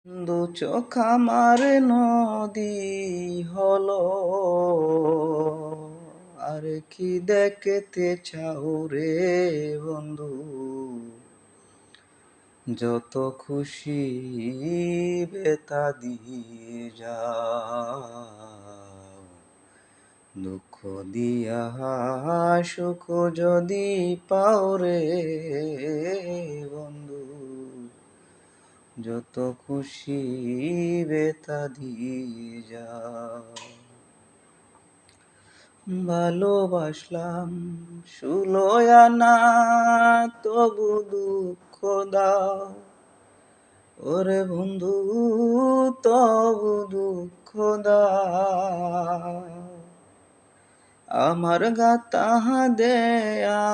দু চোখ আমার নদী হলো, আর কি দেখতে চাও রে বন্ধু? যত খুশি বেতা দিয়ে যাও, দুঃখ দিয়া সুখ যদি পাও রে বন্ধু, যত খুশি বেতা দিয়ে যাও। ভালোবাসলাম 16 আনা, তবু দুঃখ দাও ওরে বন্ধু, তবু দুঃখ দাও। আমার গাতা দেয়া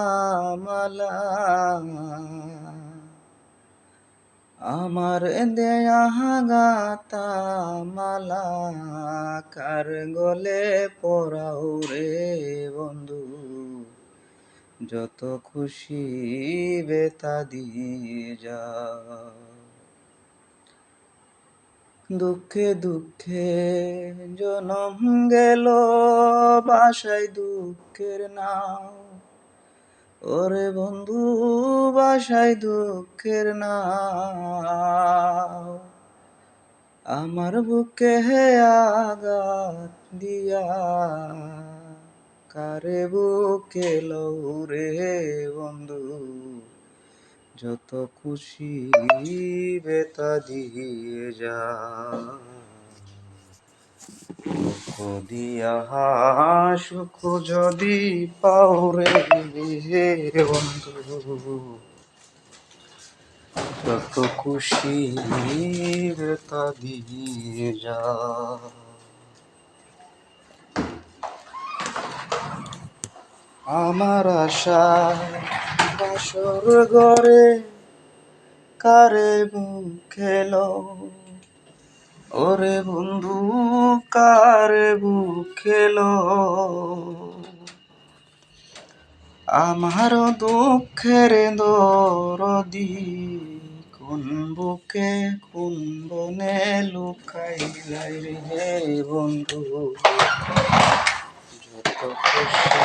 মালা, আমার দেয়া গাতা মালা, কার গলে পরাও রে বন্ধু, যত খুশি বেতা দিয়ে যাও। দুঃখে দুঃখে জনম গেল, বাসায় দুঃখের নাও ওরে বন্ধু, বাসায় দুঃখের নাও। আমার বুকে আঘাত দিয়া, কারে বুকে লও রে বন্ধু, যত খুশি বেতা দিয়ে যা। দুঃখ দিয়া সুখ যদি পাও রে বন্ধু, যত খুশি বেতা দিয়ে যা। আমার আশা বাসর ঘরে, কারে বুকে লও ওরে বন্ধু, কারে বুকে লও। আমার দুঃখের দরদি, কোন বুকে কোন বনে লুকাইলাই রে বন্ধু, যত খুশি